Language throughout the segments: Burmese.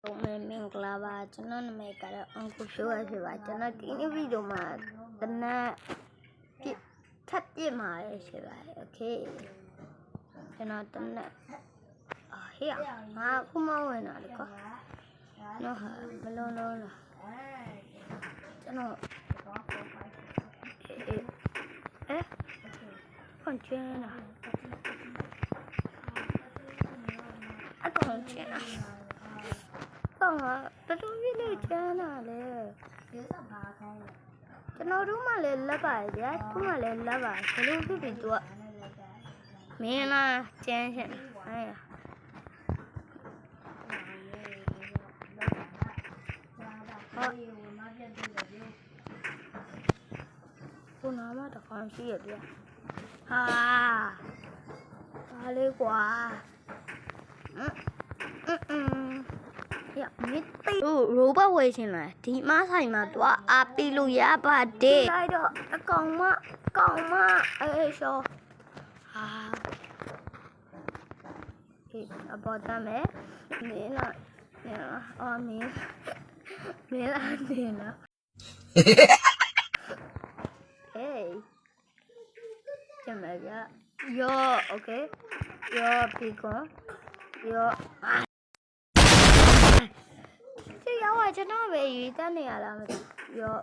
Mình là bà cho nó mày cả đó ông cô chú thì bà cho nó cái video mà tên thắt gì mà thì bà ok cho nó tên hiểu mà cũng mau rồi nào được có nó hả mà lo là cho nó ế còn chưa nào còn chưa nào còn tôi không biết được chưa nào đấy cho nó đúng mà lên là bài đấy đúng mà lên là bài cái lúc cái bị tua mẹ nó chen chen này cô nói mà thật con gì vậy à đi quaรู้ป่ะเว้ยใช่ไหมที่มาใส่มาตัวอาปิลุยาบาเดได้ดอกกองมาโชabout that me oh me hey chamaga yo okay yo pico yo chứ đâu rồi cho nó về gì ta này là yo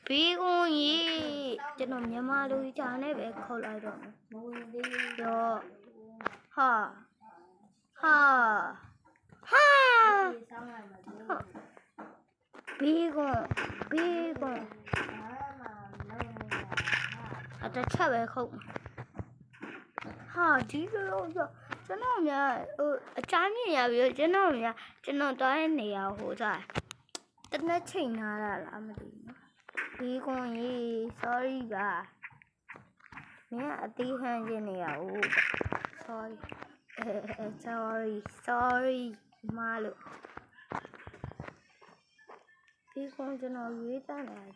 pico gì cho nó nhà mà lui cho nó về khâu lại rồi yo ha pico ta chắc về không ha chỉ rồi cho nó nhà trái nhà bây giờ cho nó tới nhà hồ ra tất nó chỉnh là làm gì đi con gì sorry cả mẹ tí hàng gì nhà sorry mà luôn đi con cho nó dưới ta này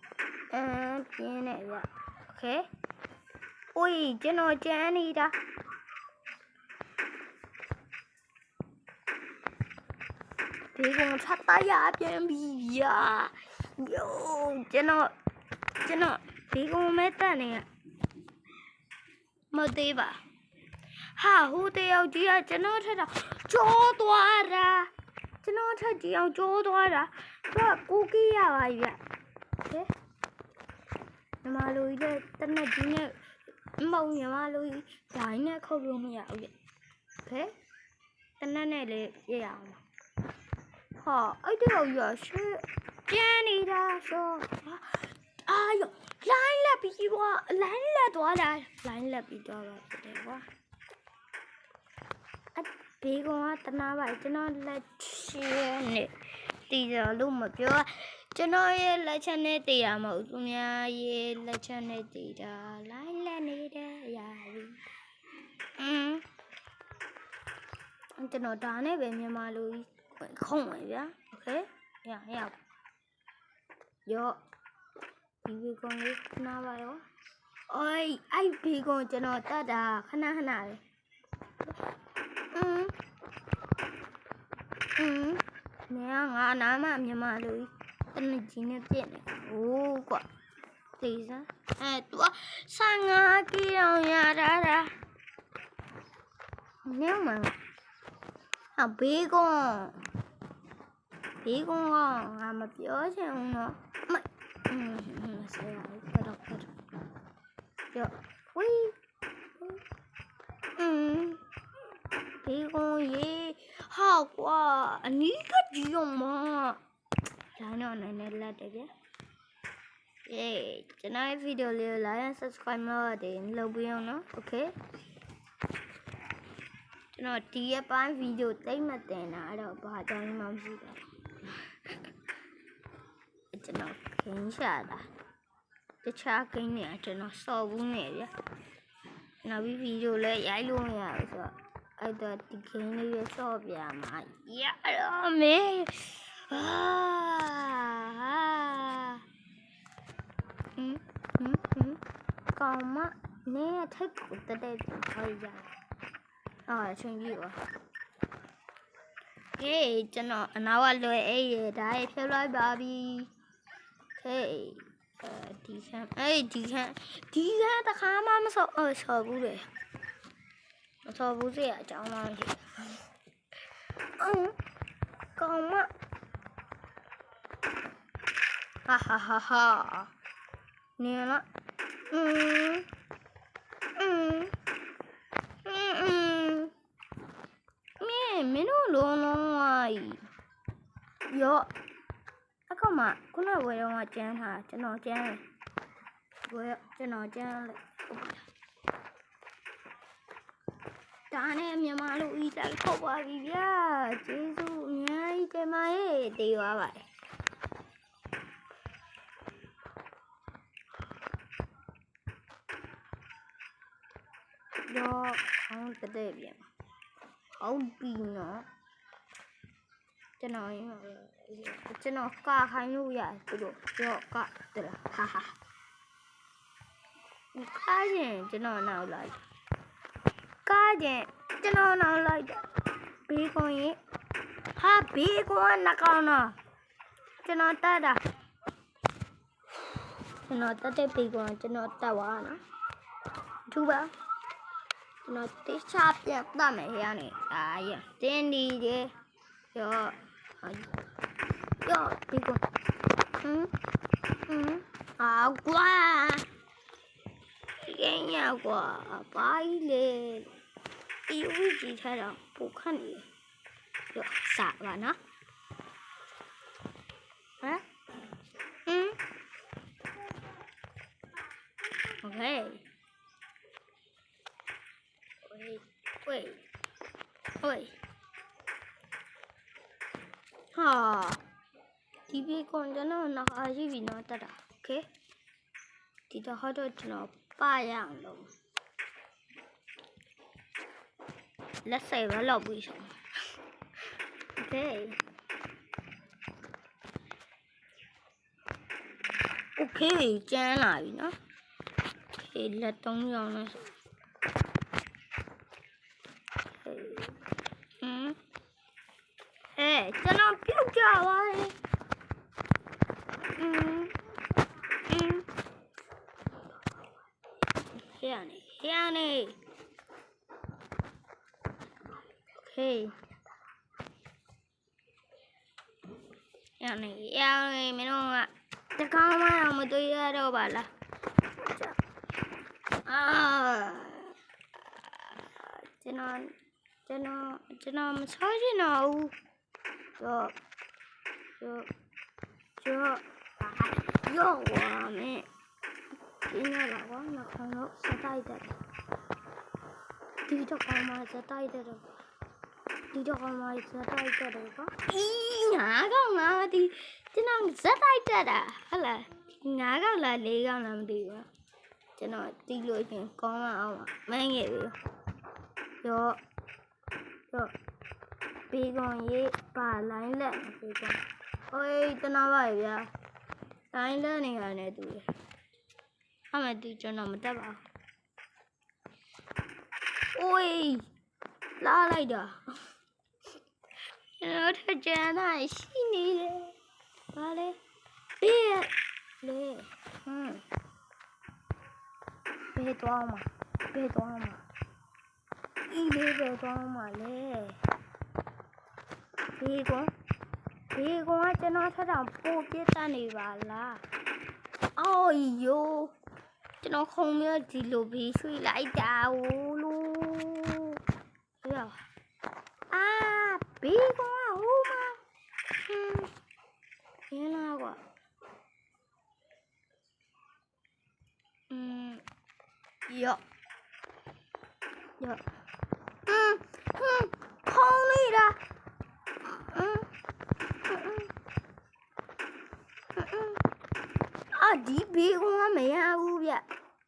cái này vậy ok ui cho nó chán đi đã đi con sát tay à cho bị à yo cho nó đi con mấy ta này mà đi bà ha hú tiêu chỉ cho nó thấy là cho toa ra cho nó thấy chỉ cho toa ra đó cô kia vậy thế mà lui đây tên này chỉ nè màu nhà mà lui giải nè không dùng dạo vậy thế tên này là dạo họ ấy điều giờ sẽ Jenny ra cho ai lại là bị quá lại là toa ra lại là bị toa ra thế quá bị con tên nào vậy cho nó là nè thì giờ luôn mà chưa cho nó là chân này thì à mẫu tụi nhà ye là chân này thì là lại là này đây ya cho nó đá này về nhà mà lui không phải vậy ok ya yo bị con ấy nào vậy ó ôi ai bị con cho nó ta đã khana này nè ngã nám mà nhà mà lui tên này chỉ nè tiền này ô quả thì sao tua sang ngã kia đâu nhà ra nếu mà bí con mà nhớ xem nó mày sẽ lại cái đọc rồi ui bí con gì hao quá anh ấy cái gì mà cái này là được chứ cho nó video like subscribe mà để lâu video nó ok cho nó tia bán video tới mà tiền nào đâu bà cho anh mong gì đó cho nó kính xả đã cái cha kính này cho nó so vung này chứ nó bị video lấy giải luôn nha rồi ai đó thì kính này so bia mà dạ đó mẹ còn má nè thích của ta đây thì thôi ra rồi chuyện gì vậy ဟေးကျွန်တော်အနာကလွယ်အေးရဒါရဖြုတ်လိုက်ပါပြီဟေးဒီဆန်းတခါမှမဆော့ဘူးလေမဆော့ဘူးစေအကြောင်းလားရှိကောင်းမဟာနေလားမင်းတို့လုံးဝရောအခုမှခုနကဝယ်တော့ကျန်းထားကျွန်တော်ကျန်းတယ်ဝယ်ကျွန်တော်ကျန်းလိုက်ဒါနဲ့မြန်မာလူဤတက်ခေါ်ပါပြီဗျာကျေးဇူးအများကြီးတင်ပါရဲ့တေးသွားပါတယ်တော့အောင်တဲ့ပြန်ဟုတ်ပြီနော်ကျွန်တော်ကာခိုင်းလို့ရတယ်သူတို့တော့ကတလားဟာကားရင်ကျွန်တော်နောက်လိုက်ကားရင်ကျွန်တော်နောက်လိုက်ဘေးကွန်ရင်ဟာဘေးကွန်နှကောင်တော့ကျွန်တော်တတ်တာကျွန်တော်တတ်တဲ့ဘေးကွန်ကျွန်တော်တတ်သွားနော်ထူပါကျွန်တော်တိချပြတ်တတ်မယ်ရနေရတင်းဒီရဲ့ရောဘေးကွန်ကွာရင်းရကွာဘာကြီးလေဒီဝီကြီးထားတော့ပိုခန့်နေရောစပါနော်โอเคwaitဟာဒီဘေးကွန်ကျွန်တော်နောက်အားရှိပြီနော်တက်တာโอเคဒီတော့တော့ကျွန်တော်ပါရအောင်လို့လက်စိတ်ပဲလောက်ပြီးဆုံးโอเคကျန်းလာပြီနော်အေးလက်သုံးရောင်းလိုက်ကျွန်တော်ပြုတ်ကြပါလေဟဲ့နေโอเคရနေမင်းတို့ကတကောင်းမှမတွေ့ရတော့ပါလားကျွန်တော်မဆောချင်တော့ဘူးရောဝါမယ်ဒီနေ့ကတော့နောက်တော့စတိုက်တယ်ဒီတော့ကောင်းမှစတိုက်တယ်ကွာငါကောင်ငါဒီကျွန်တော်စတိုက်တက်တာဟုတ်လားငါကောင်လား၄ကောင်လားမသိဘူးကျွန်တော်တီးလို့ချင်းကောင်းအောင်မန်းခဲ့ပြီရောဘေးကောင်ရေးပါလိုင်းလက်ဘေးကောင်အိုးတနာပါဗျာလိုင်းလက်နေရတယ်သူအမေသူကျွန်တော်မတက်ပါဘူးအိုးလာလိုက်တာကျွန်တော်ထကြမ်းတာရှိနေတယ်ဘာလဲဘေးလေဘေးတော့မှာအေးလေးပဲသွားမှာလေဘေးကွန်ကကျွန်တော်ထထောင်ပို့ပြတ်တတ်နေပါလားအော်ယိုကျွန်တော်ခုံမြဒီလိုဘေးဆွေးလိုက်တာလို့ရောဘေးကွန်ဟိုမှာရင်းလာကွာရောခေါင်းနေတာဒီဘေးကမရဘူးဗျ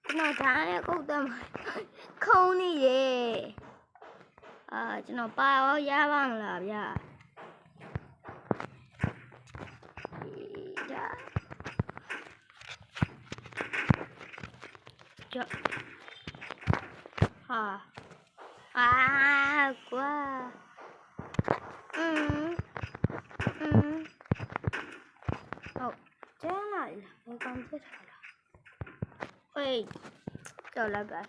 ကျွန်တော်ဓာတ်နဲ့ကုတ်တယ်ခုံနေရဲ့ကျွန်တော်ပါရပါမလားဗျကွာ ဘယ်ကောင်ပြစ်ထားလားဟေးကြောက်လိုက်ပါ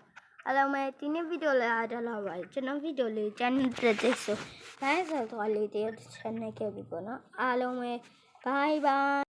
အားလုံးပဲဒီနေ့ဗီဒီယိုလေးအားတက်လာပါကျွန်တော်ဗီဒီယိုလေးကျန်တဲ့ဆို guys ဆိုတော့လေးတည်း channel ခဲ့ပြီပေါ့နော်အားလုံးပဲ bye bye